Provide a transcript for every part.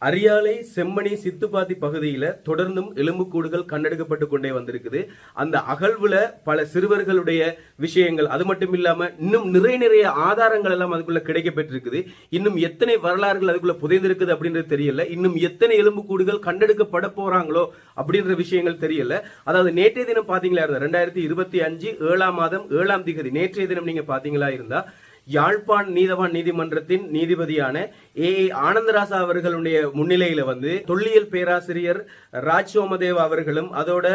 அரியாலை செம்மணி சித்துப்பாத்தி பகுதியில தொடர்ந்தும் எலும்புக்கூடுகள் கண்டெடுக்கப்பட்டு கொண்டே வந்திருக்குது. அந்த அகழ்வுல பல சிறுவர்களுடைய விஷயங்கள், அது மட்டும் இல்லாம இன்னும் நிறைய ஆதாரங்கள் எல்லாம் அதுக்குள்ள கிடைக்கப்பட்டிருக்குது. இன்னும் எத்தனை வரலாறுகள் அதுக்குள்ள புதைந்திருக்குது அப்படின்றது தெரியல. இன்னும் எத்தனை எலும்புக்கூடுகள் கண்டெடுக்கப்பட போறாங்களோ அப்படின்ற விஷயங்கள் தெரியல. அதாவது நேற்றைய தினம் பாத்தீங்களா இருந்தா 2025 7ஆம் மாதம் 7ஆம் திகதி நேற்றைய தினம் நீங்க பாத்தீங்களா இருந்தா யாழ்ப்பாண் நீதவான் நீதிமன்றத்தின் நீதிபதியான ஆனந்தராசா அவர்களுடைய முன்னிலையில தொல்லியல் பேராசிரியர் ராஜ் சோமதேவ் அவர்களும் அதோட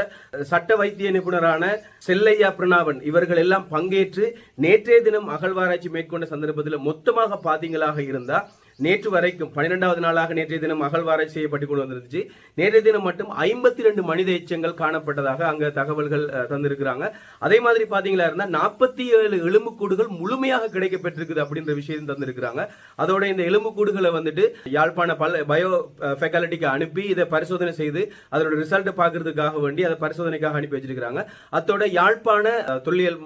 சட்ட வைத்திய நிபுணரான செல்லையா பிரணாவன் இவர்கள் எல்லாம் பங்கேற்று நேற்றைய தினம் அகழ்வாராய்ச்சி மேற்கொண்ட சந்தர்ப்பத்தில் மொத்தமாக பாத்தீங்களாக இருந்தா நேற்று வரைக்கும் 12வது நாளாக நேற்றைய தினம் அகழ்வாராய்ச்சி செய்யப்பட்டு கொண்டு வந்திருந்துச்சு. நேற்றைய தினம் மட்டும் 52 மனித எச்சங்கள் காணப்பட்டதாக அங்க தகவல்கள் தந்திருக்கிறாங்க. அதே மாதிரி பாத்தீங்களா இருந்தா 47 எலும்புக்கூடுகள் முழுமையாக கிடைக்கப்பட்டிருக்குது அப்படின்ற விஷயம் தந்திருக்கிறாங்க. அதோட இந்த எலும்புக்கூடுகளை யாழ்ப்பாண பயோ ஃபெக்காலிட்டிக்கு அனுப்பி இதை பரிசோதனை செய்து அதோட ரிசல்ட் பாக்குறதுக்காக வேண்டி அதை பரிசோதனைக்காக அனுப்பி வச்சிருக்காங்க. அதோட யாழ்ப்பாண தொல்லியல்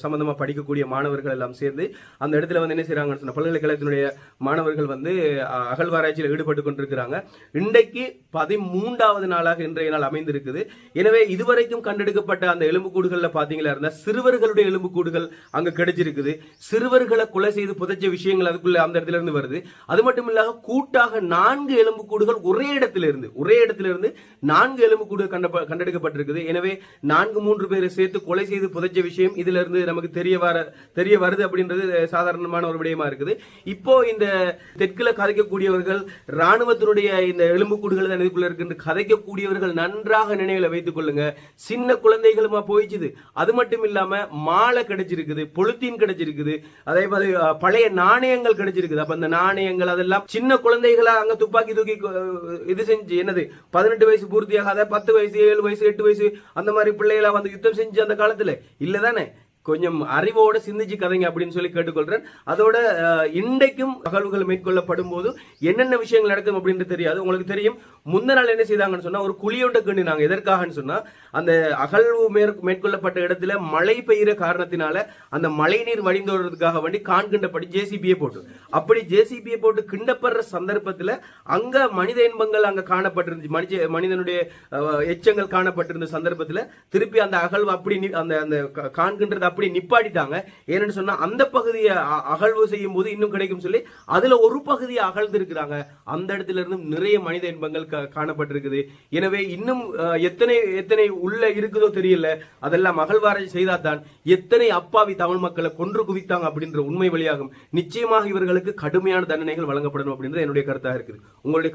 சம்பந்தமா படிக்கக்கூடிய மாணவர்கள் எல்லாம் சேர்ந்து அந்த இடத்துல என்ன செய்யறாங்கன்னு சொன்ன பல்கலைக்கழகத்தினுடைய மாணவர்கள் அகழ்வாராய்ச்சியில் ஈடுபட்டுக் கொண்டிருக்கிறாங்க. இன்றைக்கு 13வது நாளாக இன்றைய நாள் அமைந்திருக்குது. எனவே இதுவரைக்கும் கண்டெடுக்கப்பட்ட அந்த எலும்புக்கூடுகள்ல பாத்தீங்களா இருந்தா சிறுவர்களுடைய எலும்புக்கூடுகள் அங்க கிடைச்சிருக்குது. சிறுவர்களை கொலை செய்து புதைச்ச விஷயங்கள் அதுக்குள்ள அந்த இடத்துல இருந்து வருது. அது மட்டும் இல்லாம கூட்டாக 4 எலும்புக்கூடுகள் ஒரே இடத்துல இருந்து 4 எலும்புக்கூடுகள் கண்டெடுக்கப்பட்டிருக்குது. எனவே 3 பேரை சேர்த்து கொலை செய்து புதைச்ச விஷயம் இதுல இருந்து நமக்கு தெரிய வருது அப்படின்றது சாதாரணமான ஒரு விடயமா இருக்குது. இப்போ இந்த தெற்குல கதைக்கக்கூடியவர்கள் ராணுவத்தினுடைய இந்த எலும்புக்கூடுகள் தான் இதுக்குள்ள இருக்கு கதைக்கக்கூடியவர்கள் நன்றாக நினைவில் வைத்துக் கொள்ளுங்க. சின்ன குழந்தைகளுமா போயிடுச்சு. அது மட்டும் இல்லாம மாலை கிடைச்சிருக்குது, பொலித்தீன் கிடைச்சிருக்குது, அதே மாதிரி பழைய நாணயங்கள் கிடைச்சிருக்குது. அப்ப அந்த நாணயங்கள் அதெல்லாம் சின்ன குழந்தைகளா அங்க துப்பாக்கி தூக்கி இது செஞ்சு 18 வயசு பூர்த்தியாகாத 10 வயசு 7 வயசு 8 வயசு அந்த மாதிரி பிள்ளைகளா யுத்தம் செஞ்சு அந்த காலத்துல இல்லதானே. கொஞ்சம் அறிவோட சிந்திச்சு கதைங்க அப்படின்னு சொல்லி கேட்டுக்கொள்றேன். அதோட இன்றைக்கும் அகழ்வுகள் மேற்கொள்ளப்படும் போது என்னென்ன விஷயங்கள் நடக்கும் அப்படின்னு தெரியாது. உங்களுக்கு தெரியும், முந்த நாள் என்ன செய்தாங்கன்னு சொன்னா ஒரு குழியோட்ட கிண்டினாங்க. எதற்காகன்னு சொன்னா அந்த அகழ்வு மேற்கொள்ளப்பட்ட இடத்துல மழை பெய்கிற காரணத்தினால அந்த மழை நீர் வழிந்தோடுறதுக்காக வேண்டி கிண்டப்படி ஜேசிபியை போட்டு கிண்டப்படுற சந்தர்ப்பத்துல அங்க மனித இன்பங்கள் அங்க காணப்பட்டிருந்துச்சு. மனிதனுடைய எச்சங்கள் காணப்பட்டிருந்த சந்தர்ப்பத்துல திருப்பி அந்த அகழ்வு அப்படி அந்த காண்கின்றது அப்படி நிப்பாட்டிட்டாங்க. ஏன்னு சொன்னா அந்த பகுதியை அகழ்வு செய்யும் போது இன்னும் கிடைக்கும் சொல்லி அதுல ஒரு பகுதியை அகழ்ந்து இருக்கிறாங்க. அந்த இடத்துல இருந்து நிறைய மனித இன்பங்கள் காணப்பட்டிருக்குது. எனவே இன்னும் எத்தனை உள்ள இருக்குதோ தெரியல. அதெல்லாம் அகழ்வாராய்ச்சி செய்தால்தான் எத்தனை அப்பாவி தமிழ் மக்களை கொன்று குவித்தாங்க அப்படின்ற உண்மை வெளியாகும். நிச்சயமாக இவர்களுக்கு கடுமையான தண்டனைகள் வழங்கப்படணும் அப்படின்றது என்னுடைய கருத்தாக இருக்குது. உங்களுடைய